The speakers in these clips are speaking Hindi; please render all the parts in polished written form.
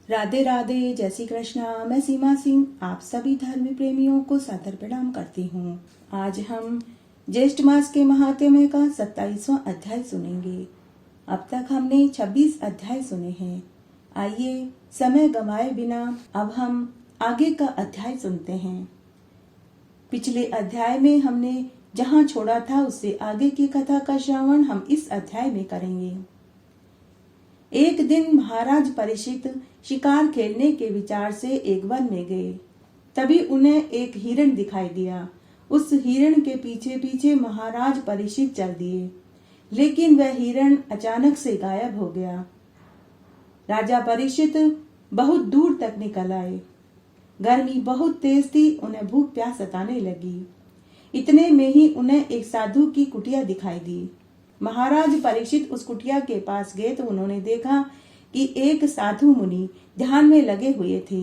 राधे राधे, जय श्री कृष्णा। मैं सीमा सिंह आप सभी धर्म प्रेमियों को सादर प्रणाम करती हूँ। आज हम ज्येष्ठ मास के महात्म्य का 27वां अध्याय सुनेंगे। अब तक हमने 26 अध्याय सुने हैं। आइए समय गंवाए बिना अब हम आगे का अध्याय सुनते हैं। पिछले अध्याय में हमने जहाँ छोड़ा था उससे आगे की कथा का श्रवण हम इस अध्याय में करेंगे। एक दिन महाराज परीक्षित शिकार खेलने के विचार से एक वन में गए। तभी उन्हें एक हिरण दिखाई दिया। उस हिरण के पीछे पीछे महाराज परीक्षित चल दिए, लेकिन वह हिरण अचानक से गायब हो गया। राजा परीक्षित बहुत दूर तक निकल आए। गर्मी बहुत तेज थी, उन्हें भूख प्यास सताने लगी। इतने में ही उन्हें एक साधु की कुटिया दिखाई दी। महाराज परीक्षित उस कुटिया के पास गए तो उन्होंने देखा कि एक साधु मुनि ध्यान में लगे हुए थे।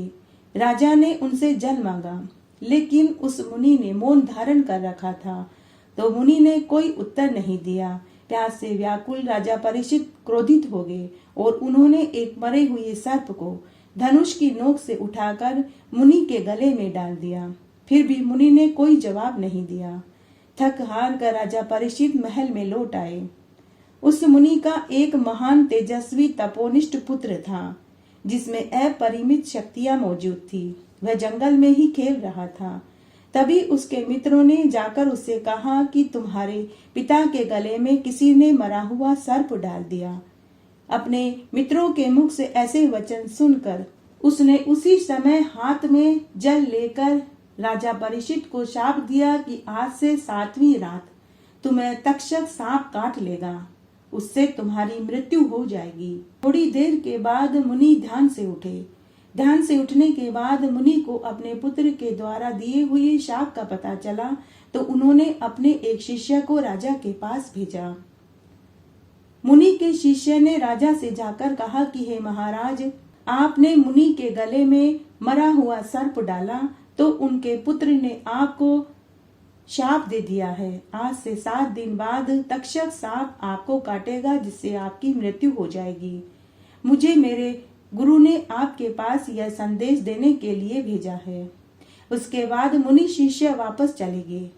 राजा ने उनसे जल मांगा, लेकिन उस मुनि ने मौन धारण कर रखा था, तो मुनि ने कोई उत्तर नहीं दिया। प्यास से व्याकुल राजा परीक्षित क्रोधित हो गए और उन्होंने एक मरे हुए सर्प को धनुष की नोक से उठाकर मुनि के गले में डाल दिया। फिर भी मुनि ने कोई जवाब नहीं दिया। थक हार कर राजा परीक्षित महल में लौट आए। उस मुनि का एक महान तेजस्वी तपोनिष्ठ पुत्र था, जिसमें अपरिमित शक्तियां मौजूद थी। वह जंगल में ही खेल रहा था। तभी उसके मित्रों ने जाकर उससे कहा कि तुम्हारे पिता के गले में किसी ने मरा हुआ सर्प डाल दिया। अपने मित्रों के मुख से ऐसे वचन सुनकर उसने उसी समय हाथ में जल लेकर राजा परीक्षित को शाप दिया कि आज से 7वीं रात तुम्हें तक्षक सांप काट लेगा, उससे तुम्हारी मृत्यु हो जाएगी। थोड़ी देर के बाद मुनि ध्यान से उठे। ध्यान से उठने के बाद मुनि को अपने पुत्र के द्वारा दिए हुए शाप का पता चला, तो उन्होंने अपने एक शिष्य को राजा के पास भेजा। मुनि के शिष्य ने राजा से जाकर कहा कि हे महाराज, आपने मुनि के गले में मरा हुआ सर्प डाला तो उनके पुत्र ने आपको शाप दे दिया है। आज से 7 दिन बाद तक्षक सांप आपको काटेगा, जिससे आपकी मृत्यु हो जाएगी। मुझे मेरे गुरु ने आपके पास यह संदेश देने के लिए भेजा है। उसके बाद मुनि शिष्य वापस चले गए।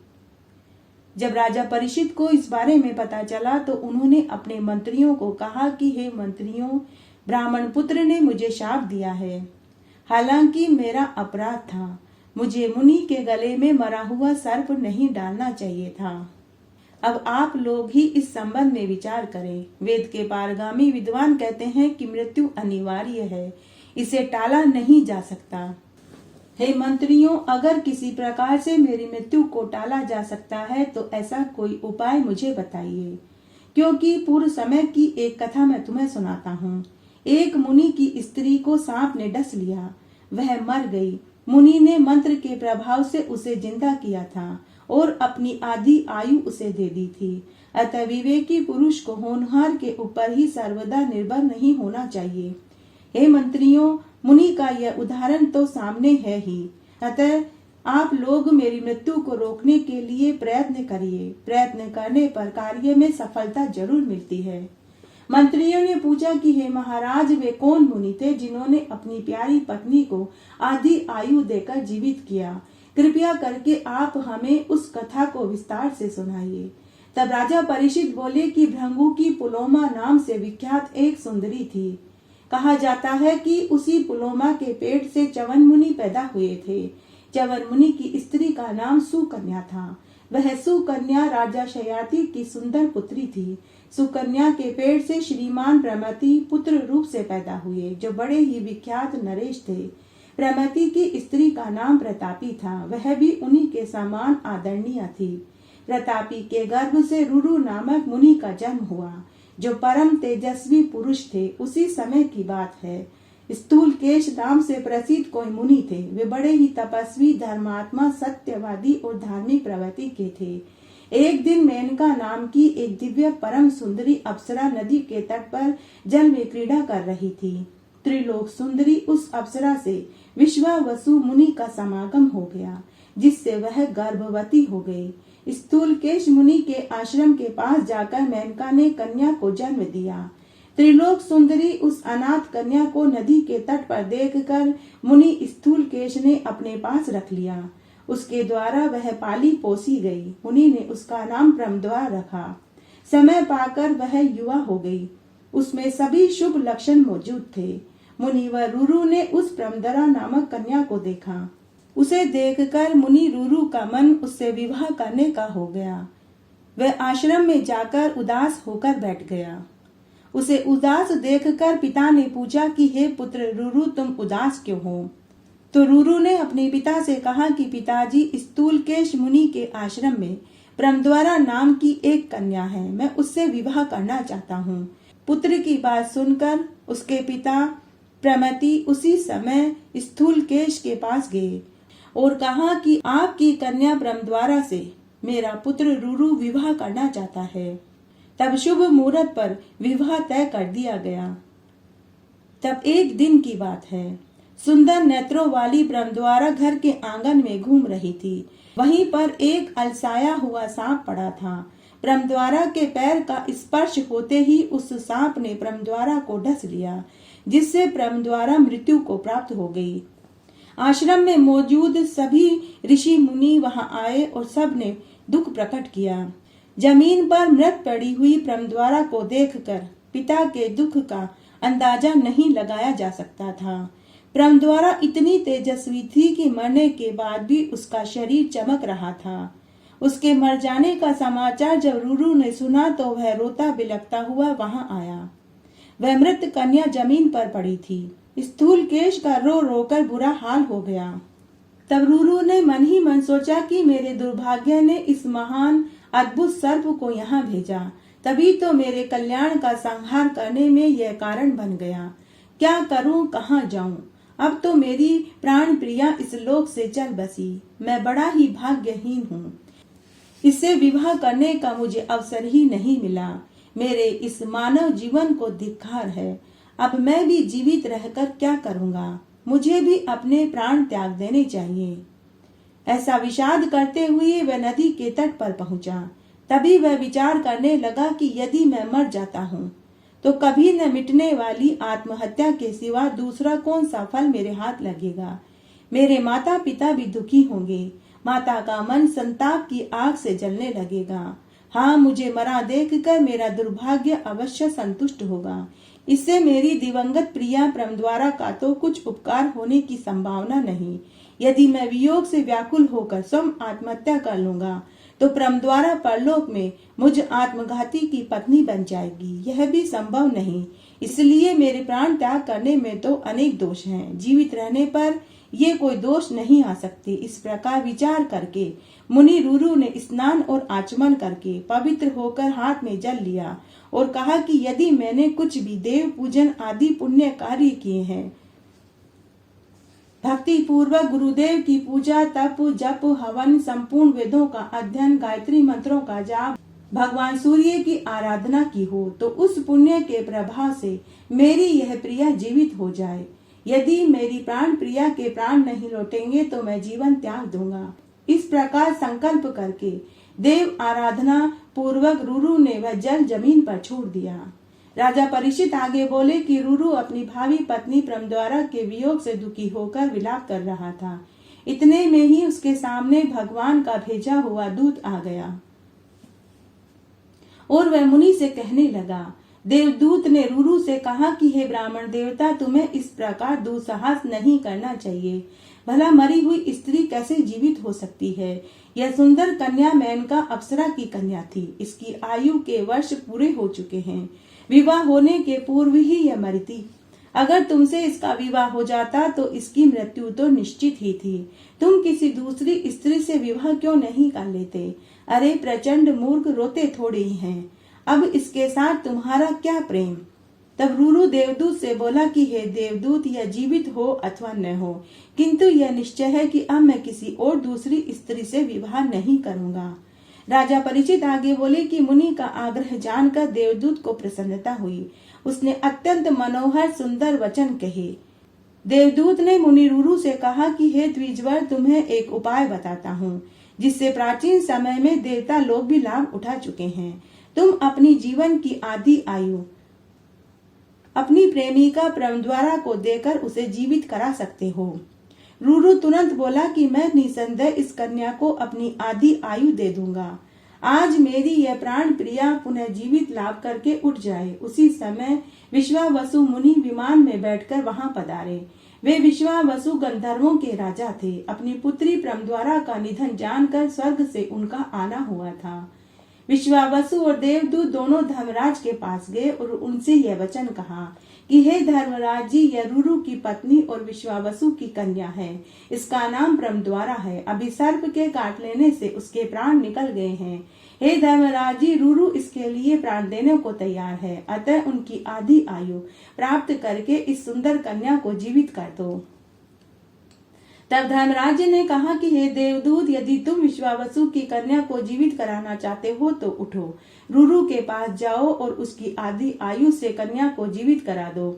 जब राजा परीक्षित को इस बारे में पता चला तो उन्होंने अपने मंत्रियों को कहा कि हे मंत्रियों, ब्राह्मण पुत्र ने मुझे शाप दिया है। हालांकि मेरा अपराध था, मुझे मुनि के गले में मरा हुआ सर्प नहीं डालना चाहिए था। अब आप लोग ही इस संबंध में विचार करें। वेद के पारगामी विद्वान कहते हैं कि मृत्यु अनिवार्य है, इसे टाला नहीं जा सकता। हे मंत्रियों, अगर किसी प्रकार से मेरी मृत्यु को टाला जा सकता है तो ऐसा कोई उपाय मुझे बताइए, क्योंकि पूर्व समय की एक कथा मैं तुम्हें सुनाता हूँ। एक मुनि की स्त्री को सांप ने डस लिया, वह मर गई। मुनि ने मंत्र के प्रभाव से उसे जिंदा किया था और अपनी आधी आयु उसे दे दी थी। अतः विवेकी पुरुष को होनहार के ऊपर ही सर्वदा निर्भर नहीं होना चाहिए। हे मंत्रियों, मुनि का यह उदाहरण तो सामने है ही। अतः आप लोग मेरी मृत्यु को रोकने के लिए प्रयत्न करिए। प्रयत्न करने पर कार्य में सफलता जरूर मिलती है। मंत्रियों ने पूछा कि हे महाराज, वे कौन मुनि थे जिन्होंने अपनी प्यारी पत्नी को आधी आयु देकर जीवित किया? कृपया करके आप हमें उस कथा को विस्तार से सुनाइए। तब राजा परीक्षित बोले कि भृंगु की पुलोमा नाम से विख्यात एक सुंदरी थी। कहा जाता है कि उसी पुलोमा के पेट से च्यवन मुनि पैदा हुए थे। च्यवन मुनि की स्त्री का नाम सुकन्या था। वह सुकन्या राजा शयाति की सुंदर पुत्री थी। सुकन्या के पेट से श्रीमान प्रमति पुत्र रूप से पैदा हुए, जो बड़े ही विख्यात नरेश थे। प्रमति की स्त्री का नाम प्रतापी था, वह भी उन्हीं के समान आदरणीय थी। प्रतापी के गर्भ से रुरु नामक मुनि का जन्म हुआ, जो परम तेजस्वी पुरुष थे। उसी समय की बात है। स्थूलकेश नाम से प्रसिद्ध कोई मुनि थे। वे बड़े ही तपस्वी, धर्मात्मा, सत्यवादी और धार्मिक प्रवृत्ति के थे। एक दिन मेनका नाम की एक दिव्य परम सुंदरी अप्सरा नदी के तट पर जल में क्रीड़ा कर रही थी। त्रिलोक सुंदरी उस अप्सरा से विश्वावसु मुनि का समागम हो गया, जिससे वह गर्भवती हो गई। स्थूलकेश मुनि के आश्रम के पास जाकर मेनका ने कन्या को जन्म दिया। त्रिलोक सुंदरी उस अनाथ कन्या को नदी के तट पर देखकर मुनि स्थूलकेश ने अपने पास रख लिया। उसके द्वारा वह पाली पोसी गई। मुनि ने उसका नाम प्रमद्वारा रखा। समय पाकर वह युवा हो गई। उसमें सभी शुभ लक्षण मौजूद थे। मुनि व रूरू ने उस प्रमद्वारा नामक कन्या को देखा। उसे देखकर मुनि रूरू का मन उससे विवाह करने का हो गया। वह आश्रम में जाकर उदास होकर बैठ गया। उसे उदास देखकर पिता ने पूछा कि हे पुत्र रूरू, तुम उदास क्यों हो? तो रूरू ने अपने पिता से कहा कि पिताजी, स्थूलकेश मुनि के आश्रम में प्रमद्वारा नाम की एक कन्या है। मैं उससे विवाह करना चाहता हूँ। पुत्र की बात सुनकर उसके पिता प्रमति उसी समय स्थूलकेश के पास गए और कहा कि आपकी कन्या प्रमद्वारा से मेरा पुत्र रूरू विवाह करना चाहता है। तब शुभ मुहूर्त पर विवाह तय कर दिया गया। तब एक दिन की बात है। सुंदर नेत्रों वाली प्रमद्वारा घर के आंगन में घूम रही थी। वहीं पर एक अलसाया हुआ सांप पड़ा था। प्रमद्वारा के पैर का स्पर्श होते ही उस सांप ने प्रमद्वारा को डस लिया, जिससे प्रमद्वारा मृत्यु को प्राप्त हो गई। आश्रम में मौजूद सभी ऋषि मुनि वहां आए और सब ने दुख प्रकट किया। जमीन पर मृत पड़ी हुई प्रमद्वारा को देखकर पिता के दुख का अंदाजा नहीं लगाया जा सकता था। प्रमद्वारा इतनी तेजस्वी थी कि मरने के बाद भी उसका शरीर चमक रहा था। उसके मर जाने का समाचार जब रूरू ने सुना तो वह रोता बिलखता हुआ वहां आया। वह मृत कन्या जमीन पर पड़ी थी। स्थूलकेश का रो रोकर बुरा हाल हो गया। तब रूरू ने मन ही मन सोचा कि मेरे दुर्भाग्य ने इस महान अद्भुत सर्प को यहाँ भेजा, तभी तो मेरे कल्याण का संहार करने में यह कारण बन गया। क्या करूं, कहाँ जाऊं? अब तो मेरी प्राण प्रिया इस लोक से चल बसी। मैं बड़ा ही भाग्यहीन हूँ। इससे विवाह करने का मुझे अवसर ही नहीं मिला। मेरे इस मानव जीवन को धिक्कार है। अब मैं भी जीवित रहकर क्या करूँगा? मुझे भी अपने प्राण त्याग देने चाहिए। ऐसा विषाद करते हुए वह नदी के तट पर पहुंचा। तभी वह विचार करने लगा कि यदि मैं मर जाता हूँ तो कभी न मिटने वाली आत्महत्या के सिवा दूसरा कौन सा फल मेरे हाथ लगेगा। मेरे माता पिता भी दुखी होंगे। माता का मन संताप की आग से जलने लगेगा। हाँ, मुझे मरा देखकर मेरा दुर्भाग्य अवश्य संतुष्ट होगा। इससे मेरी दिवंगत प्रिया प्रमद्वारा का तो कुछ उपकार होने की संभावना नहीं। यदि मैं वियोग से व्याकुल होकर स्वयं आत्महत्या कर लूंगा तो प्रमद्वारा परलोक में मुझ आत्मघाती की पत्नी बन जाएगी। यह भी संभव नहीं। इसलिए मेरे प्राण त्याग करने में तो अनेक दोष हैं। जीवित रहने पर ये कोई दोष नहीं आ सकते। इस प्रकार विचार करके मुनि रूरू ने स्नान और आचमन करके पवित्र होकर हाथ में जल लिया और कहा कि यदि मैंने कुछ भी देव पूजन आदि पुण्य कार्य किए हैं, भक्ति पूर्वक गुरुदेव की पूजा, तप, जप, हवन, संपूर्ण वेदों का अध्ययन, गायत्री मंत्रों का जाप, भगवान सूर्य की आराधना की हो, तो उस पुण्य के प्रभाव से मेरी यह प्रिया जीवित हो जाए। यदि मेरी प्राण प्रिया के प्राण नहीं लौटेंगे तो मैं जीवन त्याग दूंगा। इस प्रकार संकल्प करके देव आराधना पूर्वक रूरू ने वह जल जमीन पर छोड़ दिया। राजा परीक्षित आगे बोले कि रूरू अपनी भावी पत्नी प्रमद्वारा के वियोग से दुखी होकर विलाप कर रहा था। इतने में ही उसके सामने भगवान का भेजा हुआ दूत आ गया और वह मुनि से कहने लगा। देवदूत ने रूरू से कहा कि हे ब्राह्मण देवता, तुम्हें इस प्रकार दुस्साहस नहीं करना चाहिए। भला मरी हुई स्त्री कैसे जीवित हो सकती है? यह सुंदर कन्या मेनका अप्सरा की कन्या थी। इसकी आयु के वर्ष पूरे हो चुके हैं। विवाह होने के पूर्व ही यह मरी थी। अगर तुमसे इसका विवाह हो जाता तो इसकी मृत्यु तो निश्चित ही थी। तुम किसी दूसरी स्त्री से विवाह क्यों नहीं कर लेते? अरे प्रचंड मूर्ख, रोते थोड़े ही हैं। अब इसके साथ तुम्हारा क्या प्रेम? तब रूरू देवदूत से बोला कि हे देवदूत, यह जीवित हो अथवा न हो, किंतु यह निश्चय है कि अब मैं किसी और दूसरी स्त्री से विवाह नहीं करूंगा। राजा परीक्षित आगे बोले कि मुनि का आग्रह जानकर देवदूत को प्रसन्नता हुई। उसने अत्यंत मनोहर सुंदर वचन कहे। देवदूत ने मुनि रूरू से कहा कि हे द्विजवर, तुम्हें एक उपाय बताता हूँ जिससे प्राचीन समय में देवता लोग भी लाभ उठा चुके हैं। तुम अपनी जीवन की आधी आयु अपनी प्रेमिका प्रमद्वारा को देकर उसे जीवित करा सकते हो। रूरू तुरंत बोला कि मैं निसंदेह इस कन्या को अपनी आधी आयु दे दूंगा। आज मेरी यह प्राण प्रिया पुनः जीवित लाभ करके उठ जाए। उसी समय विश्वावसु मुनि विमान में बैठकर वहां पधारे। वे विश्वावसु गंधर्वों के राजा थे। अपनी पुत्री प्रमद्वारा का निधन जानकर स्वर्ग से उनका आना हुआ था। विश्वावसु और देवदूत दोनों धर्मराज के पास गए और उनसे यह वचन कहा कि हे धर्मराज जी, यह रूरू की पत्नी और विश्वावसु की कन्या है। इसका नाम प्रमद्वारा है। अभी सर्प के काट लेने से उसके प्राण निकल गए हैं। हे धर्मराज जी, रूरू इसके लिए प्राण देने को तैयार है। अतः उनकी आधी आयु प्राप्त करके इस सुंदर कन्या को जीवित कर दो। तब धर्मराज ने कहा कि हे देवदूत, यदि तुम विश्वावसु की कन्या को जीवित कराना चाहते हो तो उठो, रूरू के पास जाओ और उसकी आधी आयु से कन्या को जीवित करा दो।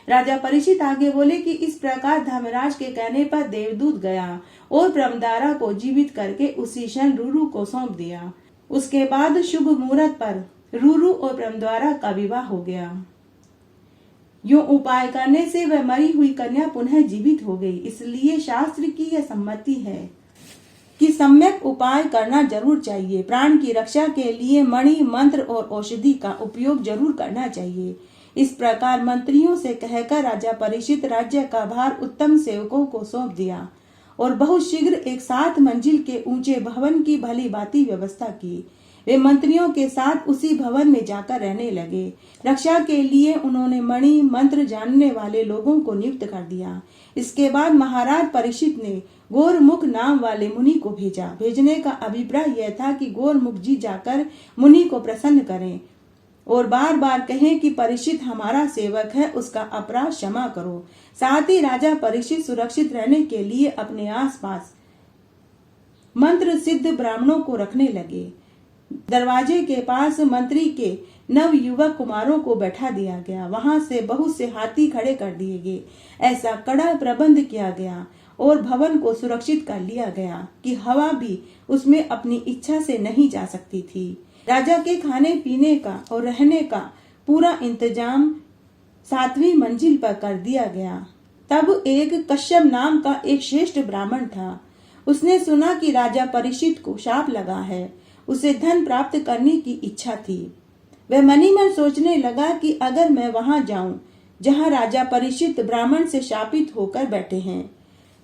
राजा परीक्षित आगे बोले कि इस प्रकार धर्मराज के कहने पर देवदूत गया और प्रमद्वारा को जीवित करके उसी क्षण रूरू को सौंप दिया। उसके बाद शुभ मुहूर्त पर रूरू और प्रमद्वारा का विवाह हो गया। यूं उपाय करने से वह मरी हुई कन्या पुनः जीवित हो गई। इसलिए शास्त्र की यह सम्मति है कि सम्यक उपाय करना जरूर चाहिए। प्राण की रक्षा के लिए मणि, मंत्र और औषधि का उपयोग जरूर करना चाहिए। इस प्रकार मंत्रियों से कहकर राजा परीक्षित राज्य का भार उत्तम सेवकों को सौंप दिया और बहुत शीघ्र एक 7 मंजिल के ऊंचे भवन की भली भांति व्यवस्था की। वे मंत्रियों के साथ उसी भवन में जाकर रहने लगे। रक्षा के लिए उन्होंने मणि मंत्र जानने वाले लोगों को नियुक्त कर दिया। इसके बाद महाराज परीक्षित ने गोरमुख नाम वाले मुनि को भेजा। भेजने का अभिप्राय यह था कि गोरमुख जी जाकर मुनि को प्रसन्न करें और बार बार कहें कि परीक्षित हमारा सेवक है, उसका अपराध क्षमा करो। साथ ही राजा परीक्षित सुरक्षित रहने के लिए अपने आसपास मंत्र सिद्ध ब्राह्मणों को रखने लगे। दरवाजे के पास मंत्री के नव युवक कुमारों को बैठा दिया गया। वहां से बहुत से हाथी खड़े कर दिए गए। ऐसा कड़ा प्रबंध किया गया और भवन को सुरक्षित कर लिया गया कि हवा भी उसमें अपनी इच्छा से नहीं जा सकती थी। राजा के खाने पीने का और रहने का पूरा इंतजाम 7वीं मंजिल पर कर दिया गया। तब एक कश्यप नाम का एक श्रेष्ठ ब्राह्मण था। उसने सुना कि राजा परीक्षित को शाप लगा है। उसे धन प्राप्त करने की इच्छा थी। वह मनी मन सोचने लगा कि अगर मैं वहां जाऊं जहां राजा परीक्षित ब्राह्मण से शापित होकर बैठे हैं।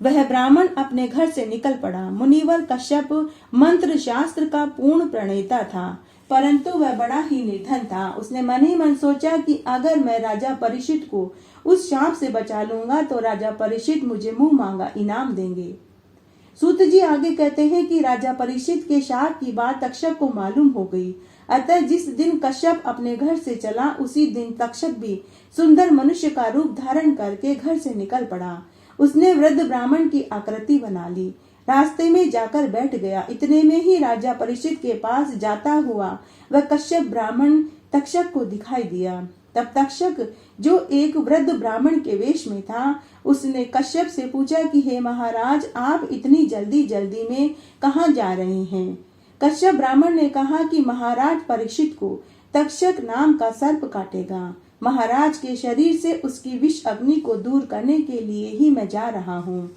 वह ब्राह्मण अपने घर से निकल पड़ा। मुनिवर कश्यप मंत्र शास्त्र का पूर्ण प्रणेता था, परंतु वह बड़ा ही निर्धन था। उसने मन ही मन सोचा कि अगर मैं राजा परीक्षित को उस शाप से बचा लूंगा तो राजा परीक्षित मुझे मुंह मांगा इनाम देंगे। सूत जी आगे कहते हैं कि राजा परीक्षित के शाप की बात तक्षक को मालूम हो गई। अतः जिस दिन कश्यप अपने घर से चला उसी दिन तक्षक भी सुंदर मनुष्य का रूप धारण करके घर से निकल पड़ा। उसने वृद्ध ब्राह्मण की आकृति बना ली, रास्ते में जाकर बैठ गया। इतने में ही राजा परीक्षित के पास जाता हुआ वह कश्यप ब्राह्मण तक्षक को दिखाई दिया। तब तक्षक जो एक वृद्ध ब्राह्मण के वेश में था, उसने कश्यप से पूछा कि हे महाराज, आप इतनी जल्दी जल्दी में कहाँ जा रहे हैं? कश्यप ब्राह्मण ने कहा कि महाराज परीक्षित को तक्षक नाम का सर्प काटेगा। महाराज के शरीर से उसकी विष अग्नि को दूर करने के लिए ही मैं जा रहा हूँ।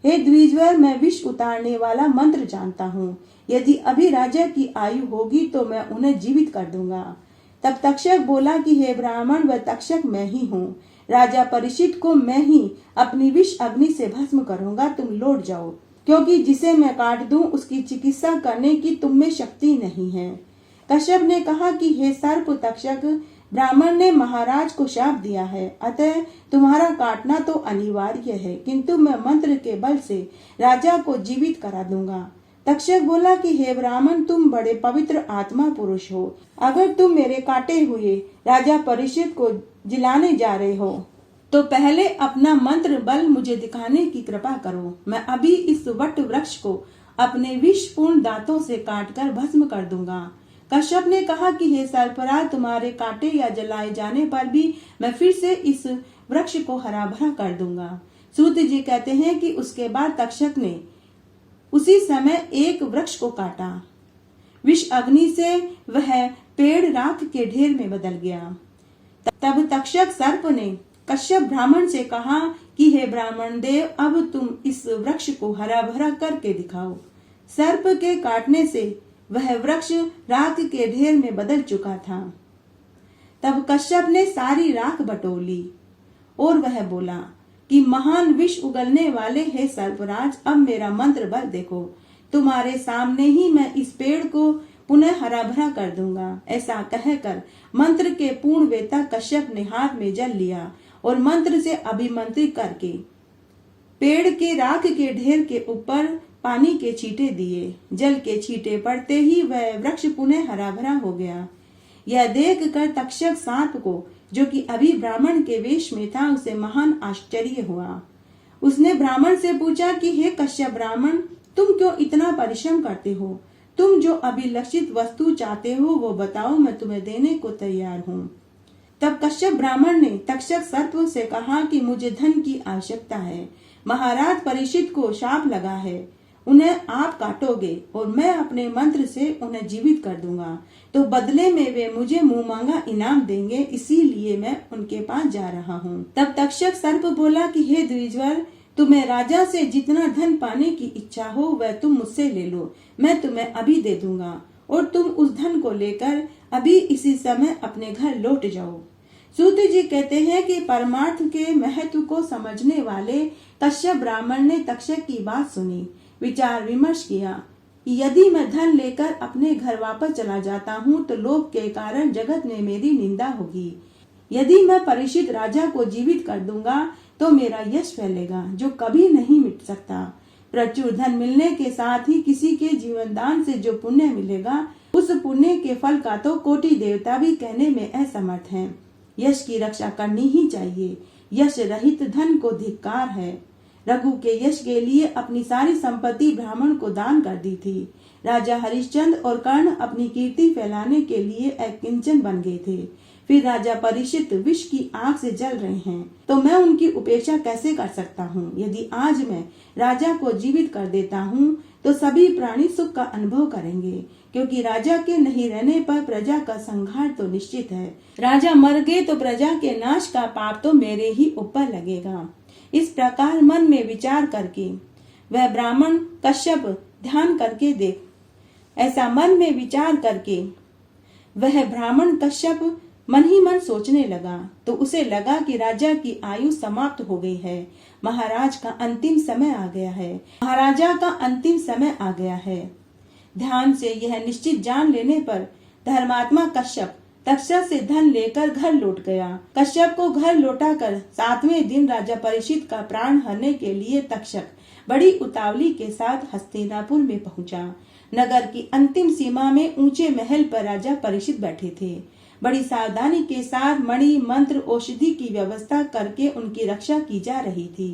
हे द्विजवर, मैं विष उतारने वाला मंत्र जानता हूँ। यदि अभी राजा की आयु होगी तो मैं उन्हें जीवित कर दूंगा। तब तक्षक बोला कि हे ब्राह्मण, वह तक्षक मैं ही हूँ। राजा परीक्षित को मैं ही अपनी विष अग्नि से भस्म करूंगा। तुम लौट जाओ, क्योंकि जिसे मैं काट दूं उसकी चिकित्सा करने की तुम में शक्ति नहीं है। कश्यप ने कहा कि हे सर्प तक्षक, ब्राह्मण ने महाराज को शाप दिया है, अतः तुम्हारा काटना तो अनिवार्य है, किंतु मैं मंत्र के बल से राजा को जीवित करा दूंगा। तक्षक बोला कि हे ब्राह्मण, तुम बड़े पवित्र आत्मा पुरुष हो। अगर तुम मेरे काटे हुए राजा परीक्षित को जिलाने जा रहे हो तो पहले अपना मंत्र बल मुझे दिखाने की कृपा करो। मैं अभी इस वट वृक्ष को अपने विषपूर्ण दांतों से काटकर भस्म कर दूंगा। कश्यप ने कहा कि हे सर्पराज, तुम्हारे काटे या जलाए जाने पर भी मैं फिर से इस वृक्ष को हरा भरा कर दूंगा। सूत जी कहते हैं कि उसके बाद तक्षक ने उसी समय एक वृक्ष को काटा। विष अग्नि से वह पेड़ राख के ढेर में बदल गया। तब तक्षक सर्प ने कश्यप ब्राह्मण से कहा कि हे ब्राह्मण देव, अब तुम इस वृक्ष को हरा भरा करके दिखाओ। सर्प के काटने से वह वृक्ष राख के ढेर में बदल चुका था। तब कश्यप ने सारी राख बटोर ली और वह बोला कि महान विष उगलने वाले हे सर्पराज, अब मेरा मंत्र बल देखो। तुम्हारे सामने ही मैं इस पेड़ को पुनः हरा भरा कर दूंगा। ऐसा कहकर मंत्र के पूर्ण वेता कश्यप ने हाथ में जल लिया और मंत्र से अभिमंत्रित करके पेड़ के राख के ढेर के ऊपर पानी के छींटे दिए। जल के छींटे पड़ते ही वह वृक्ष पुनः हरा भरा हो गया। यह देख कर तक्षक सांप को, जो कि अभी ब्राह्मण के वेश में था, उसे महान आश्चर्य हुआ। उसने ब्राह्मण से पूछा कि हे कश्यप ब्राह्मण, तुम क्यों इतना परिश्रम करते हो? तुम जो अभिलषित वस्तु चाहते हो वो बताओ, मैं तुम्हें देने को तैयार हूँ। तब कश्यप ब्राह्मण ने तक्षक सर्प से कहा कि मुझे धन की आवश्यकता है। महाराज परीक्षित को शाप लगा है, उन्हें आप काटोगे और मैं अपने मंत्र से उन्हें जीवित कर दूंगा, तो बदले में वे मुझे मुंह मांगा इनाम देंगे, इसीलिए मैं उनके पास जा रहा हूँ। तब तक्षक सर्प बोला कि हे द्विजवर, तुम्हें राजा से जितना धन पाने की इच्छा हो वह तुम मुझसे ले लो, मैं तुम्हें अभी दे दूंगा और तुम उस धन को लेकर अभी इसी समय अपने घर लौट जाओ। सूत जी कहते हैं कि परमार्थ के महत्व को समझने वाले कश्यप ब्राह्मण ने तक्षक की बात सुनी, विचार विमर्श किया कि यदि मैं धन लेकर अपने घर वापस चला जाता हूँ तो लोभ के कारण जगत में मेरी निंदा होगी। यदि मैं परीक्षित राजा को जीवित कर दूंगा तो मेरा यश फैलेगा जो कभी नहीं मिट सकता। प्रचुर धन मिलने के साथ ही किसी के जीवन दान से जो पुण्य मिलेगा, उस पुण्य के फल का तो कोटि देवता भी कहने में असमर्थ हैं। यश की रक्षा करनी ही चाहिए। यश रहित धन को धिक्कार है। रघु के यश के लिए अपनी सारी संपत्ति ब्राह्मण को दान कर दी थी। राजा हरिश्चंद्र और कर्ण अपनी कीर्ति फैलाने के लिए अकिंचन बन गए थे। फिर राजा परीक्षित विष की आग से जल रहे हैं, तो मैं उनकी उपेक्षा कैसे कर सकता हूँ? यदि आज मैं राजा को जीवित कर देता हूँ तो सभी प्राणी सुख का अनुभव करेंगे, क्योंकि राजा के नहीं रहने पर प्रजा का संहार तो निश्चित है। राजा मर गए तो प्रजा के नाश का पाप तो मेरे ही ऊपर लगेगा। इस प्रकार मन में विचार करके वह ब्राह्मण कश्यप ध्यान करके देख, ऐसा मन में विचार करके वह ब्राह्मण कश्यप मन ही मन सोचने लगा, तो उसे लगा कि राजा की आयु समाप्त हो गई है। महाराज का अंतिम समय आ गया है। महाराजा का अंतिम समय आ गया है। ध्यान से यह निश्चित जान लेने पर धर्मात्मा कश्यप तक्षक से धन लेकर घर लौट गया। कश्यप को घर लौटाकर 7वें दिन राजा परीक्षित का प्राण हरने के लिए तक्षक बड़ी उतावली के साथ हस्तिनापुर में पहुंचा। नगर की अंतिम सीमा में ऊंचे महल पर राजा परीक्षित बैठे थे। बड़ी सावधानी के साथ मणि मंत्र औषधि की व्यवस्था करके उनकी रक्षा की जा रही थी।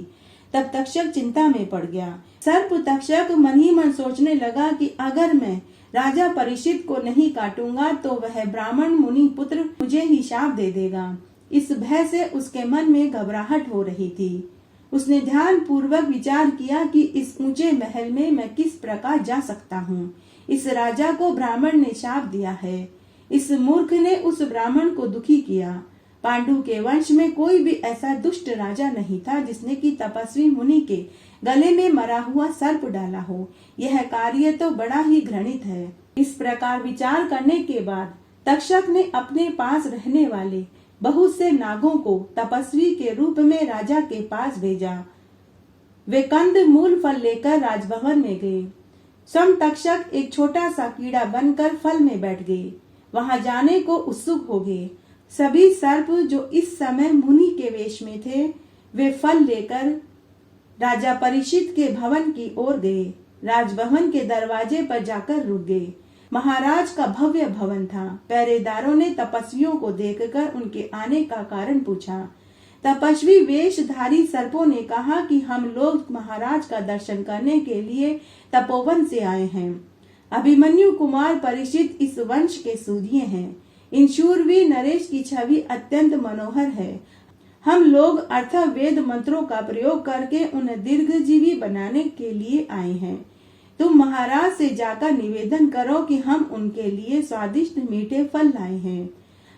तब तक्षक चिंता में पड़ गया। सर्प तक्षक मन ही मन सोचने लगा कि अगर मैं राजा परीक्षित को नहीं काटूंगा तो वह ब्राह्मण मुनि पुत्र मुझे ही शाप दे देगा। इस भय से उसके मन में घबराहट हो रही थी। उसने ध्यान पूर्वक विचार किया कि इस ऊंचे महल में मैं किस प्रकार जा सकता हूँ। इस राजा को ब्राह्मण ने शाप दिया है। इस मूर्ख ने उस ब्राह्मण को दुखी किया। पांडु के वंश में कोई भी ऐसा दुष्ट राजा नहीं था जिसने की तपस्वी मुनि के गले में मरा हुआ सर्प डाला हो। यह कार्य तो बड़ा ही घृणित है। इस प्रकार विचार करने के बाद तक्षक ने अपने पास रहने वाले बहुत से नागों को तपस्वी के रूप में राजा के पास भेजा। वे कंद मूल फल लेकर राजभवन में गए। स्वयं तक्षक एक छोटा सा कीड़ा बनकर फल में बैठ गए। वहां जाने को उत्सुक हो गए। सभी सर्प जो इस समय मुनि के वेश में थे, वे फल लेकर राजा परीक्षित के भवन की ओर गए। राजभवन के दरवाजे पर जाकर रुक गए। महाराज का भव्य भवन था। पहरेदारों ने तपस्वियों को देखकर उनके आने का कारण पूछा। तपस्वी वेशधारी सर्पों ने कहा कि हम लोग महाराज का दर्शन करने के लिए तपोवन से आए हैं। अभिमन्यु कुमार परीक्षित इस वंश के सूर्य हैं। इन शूरवीर नरेश की छवि अत्यंत मनोहर है। हम लोग अर्थवेद मंत्रों का प्रयोग करके उन्हें दीर्घजीवी बनाने के लिए आए हैं। तुम महाराज से जाकर निवेदन करो कि हम उनके लिए स्वादिष्ट मीठे फल लाए हैं।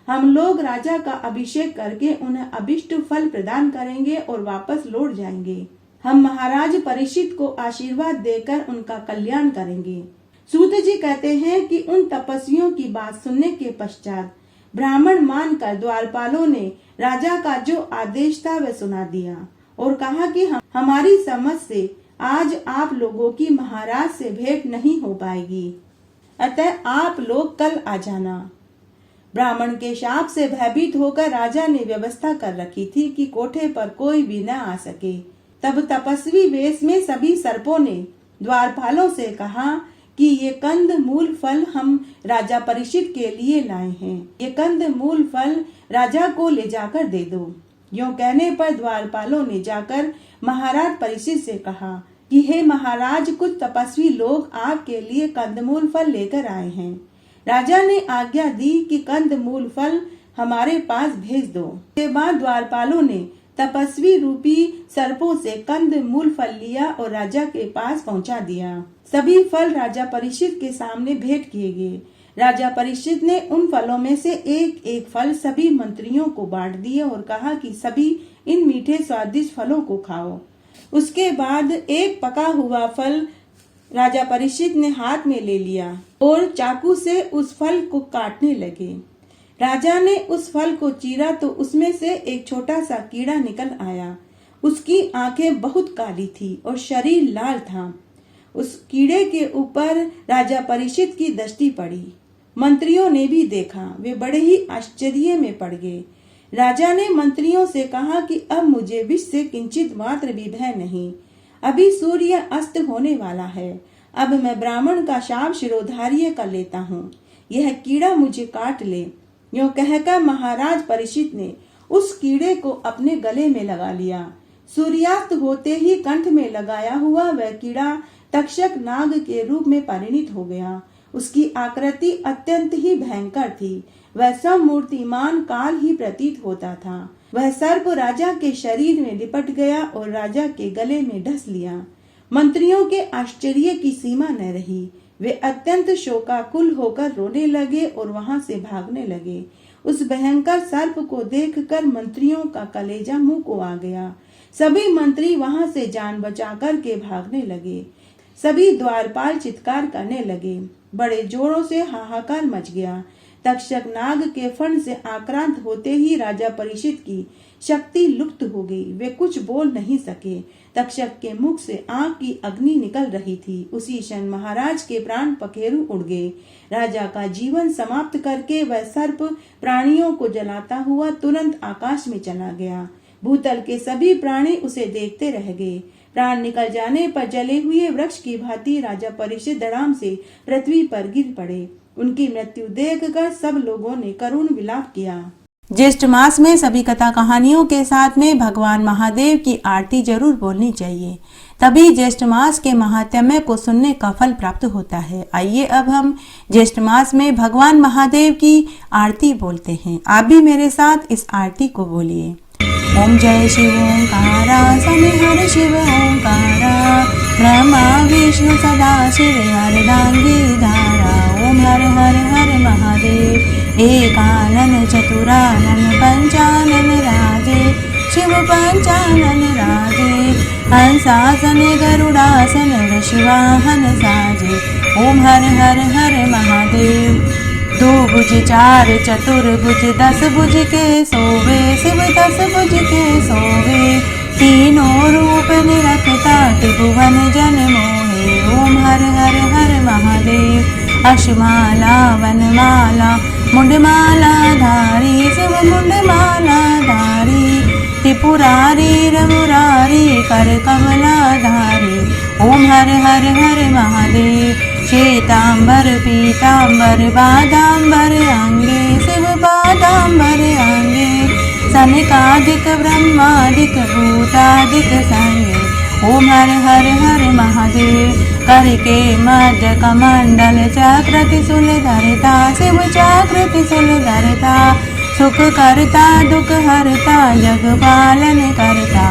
हम लोग राजा का अभिषेक करके उन्हें अभिष्ट फल प्रदान करेंगे और वापस लौट जाएंगे। हम महाराज परीक्षित को आशीर्वाद देकर उनका कल्याण करेंगे। सूत जी कहते हैं कि उन तपस्वियों की बात सुनने के पश्चात ब्राह्मण मानकर द्वारपालों ने राजा का जो आदेश था वह सुना दिया और कहा कि हमारी समझ से आज आप लोगों की महाराज से भेंट नहीं हो पाएगी, अतः आप लोग कल आ जाना। ब्राह्मण के शाप से भयभीत होकर राजा ने व्यवस्था कर रखी थी कि कोठे पर कोई भी न आ सके। तब तपस्वी वेश में सभी सर्पों ने द्वारपालों से कहा कि ये कंद मूल फल हम राजा परीक्षित के लिए लाए हैं, ये कंद मूल फल राजा को ले जाकर दे दो। यूं कहने पर द्वारपालों ने जाकर महाराज परीक्षित से कहा कि हे महाराज, कुछ तपस्वी लोग आपके लिए कंदमूल फल लेकर आए हैं। राजा ने आज्ञा दी कि कंदमूल फल हमारे पास भेज दो। के बाद द्वारपालों ने तपस्वी रूपी सर्पों से कंदमूल फल लिया और राजा के पास पहुंचा दिया। सभी फल राजा परीक्षित के सामने भेंट किए गए। राजा परीक्षित ने उन फलों में से एक एक फल सभी मंत्रियों को बांट दिए और कहा कि सभी इन मीठे स्वादिष्ट फलों को खाओ। उसके बाद एक पका हुआ फल राजा परीक्षित ने हाथ में ले लिया और चाकू से उस फल को काटने लगे। राजा ने उस फल को चीरा तो उसमें से एक छोटा सा कीड़ा निकल आया। उसकी आंखें बहुत काली थी और शरीर लाल था। उस कीड़े के ऊपर राजा परीक्षित की दृष्टि पड़ी। मंत्रियों ने भी देखा, वे बड़े ही आश्चर्य में पड़ गए। राजा ने मंत्रियों से कहा कि अब मुझे विष से किंचित मात्र भी भय नहीं। अभी सूर्य अस्त होने वाला है। अब मैं ब्राह्मण का शाप शिरोधार्य कर लेता हूँ, यह कीड़ा मुझे काट ले। यूं कहकर महाराज परीक्षित ने उस कीड़े को अपने गले में लगा लिया। सूर्यास्त होते ही कंठ में लगाया हुआ वह कीड़ा तक्षक नाग के रूप में परिणित हो गया। उसकी आकृति अत्यंत ही भयंकर थी। वह सब मूर्तिमान काल ही प्रतीत होता था। वह सर्प राजा के शरीर में लिपट गया और राजा के गले में ढस लिया। मंत्रियों के आश्चर्य की सीमा न रही। वे अत्यंत शोकाकुल होकर रोने लगे और वहां से भागने लगे। उस भयंकर सर्प को देखकर मंत्रियों का कलेजा मुंह को आ गया। सभी मंत्री वहां से जान बचा कर के भागने लगे। सभी द्वारपाल चित्कार करने लगे। बड़े जोरों से हाहाकार मच गया। तक्षक नाग के फण से आक्रांत होते ही राजा परीक्षित की शक्ति लुप्त हो गई। वे कुछ बोल नहीं सके। तक्षक के मुख से आग की अग्नि निकल रही थी। उसी क्षण महाराज के प्राण पखेरु उड़ गए। राजा का जीवन समाप्त करके वह सर्प प्राणियों को जलाता हुआ तुरंत आकाश में चला गया। भूतल के सभी प्राणी उसे देखते रह गए। प्राण निकल जाने पर जले हुए वृक्ष की भांति राजा परीक्षित धड़ाम से पृथ्वी पर गिर पड़े। उनकी मृत्यु देखकर सब लोगों ने करुण विलाप किया। ज्येष्ठ मास में सभी कथा कहानियों के साथ में भगवान महादेव की आरती जरूर बोलनी चाहिए, तभी ज्येष्ठ मास के महात्म्य को सुनने का फल प्राप्त होता है। आइए अब हम ज्येष्ठ मास में भगवान महादेव की आरती बोलते हैं। आप भी मेरे साथ इस आरती को बोलिए। ओम जय शिव ओंकारा, सनिहर शिव ओंकारा, ब्रह्मा विष्णु सदा शिव हरदांगी धारा। ओम हर हर हर महादेव, एकानन चतुरानन पंचानन राजे, शिव पंचानन राजे। हंसासन गरुड़ासन ऋषिवाहन साजे। ओम हर हर हर महादेव। दो भुज चार चतुर्भुज, 10 भुज के सोवे, शिव 10 भुज के सोवे। तीनों रूप निरखता त्रिभुवन जन मोहे। ओम हर हर हर महादेव। अक्षमाला वनमाला मुंडमाला धारी, शिव मुंडमाला धारी। त्रिपुरारी रमुरारी कर कमला धारी। ओम हर हर हर महादेव। श्वेतांबर पीतांबर बादांबर अंगे, शिव बादांबर अंगे। सनकादिक ब्रह्मादिक भूतादिक संगे। ओम हर हर हर महादेव। करके मध्य कमंडल चक्र त्रिशूल धरता, शिव चक्र त्रिशूल धरता। सुख करता दुख हरता, जग पालन करता।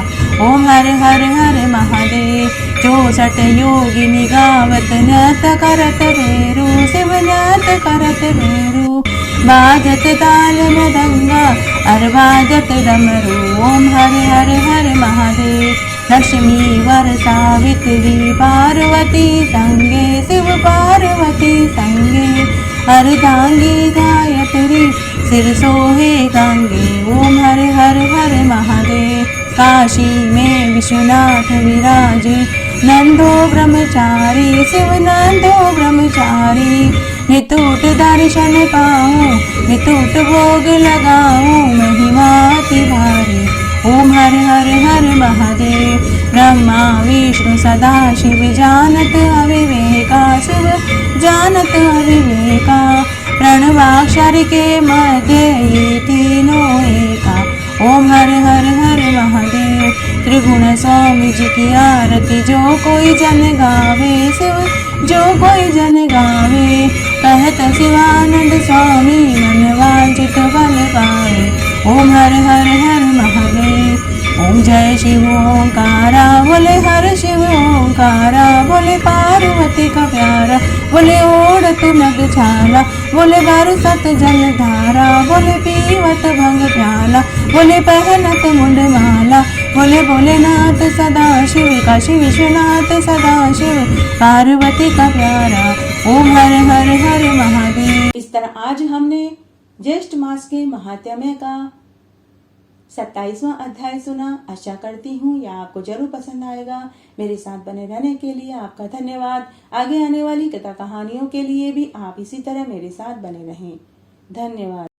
ओम हर हर हर महादेव। 64 योगिनी गावत नृत्य करत भेरू, शिव नृत्य करत भेरू। बाजत ताल मृदंगा और बाजत डमरू। ओम हर हर हर महादेव। लक्ष्मी वर सावित्री पार्वती संगे शिव पार्वती संगे। अर्धांगी गायत्री सिर सोहे गंगे। ओम हर हर हर महादेव। काशी में विश्वनाथ विराजे नंदो ब्रह्मचारी शिव नंदो ब्रह्मचारी। नितूट दर्शन पाऊं नितूट भोग लगाऊं महिमा अति भारी। ओम हर हर हर महादेव। ब्रह्मा विष्णु सदा शिव जानत अविवेका शिव जानत अविवेका। प्रणवाक्षर के मध्य ये तीनों एका। ओम हर हर हर महादेव। त्रिगुण स्वामी जी की आरती जो कोई जन गावे शिव जो कोई जन गावे। कहत शिवानंद स्वामी मन वांछित फल पाए। ओम हर हर हर महादेव। ओम जय शिव ओंकारा बोले हर शिव ओंकारा। बोले पार्वती का प्यारा बोले ओढ़त नग छाला। बोले बरसत जल धारा बोले पीवत भंग प्याला। बोले पहनत मुंड माला बोले भोलेनाथ सदा शिव काशी विश्वनाथ सदा शिव पार्वती का प्यारा। ओम हर हर हर महादेव। इस तरह आज हमने ज्येष्ठ मास के महात्म्य का 27वां अध्याय सुना। आशा करती हूँ यह आपको जरूर पसंद आएगा। मेरे साथ बने रहने के लिए आपका धन्यवाद। आगे आने वाली कथा कहानियों के लिए भी आप इसी तरह मेरे साथ बने रहें। धन्यवाद।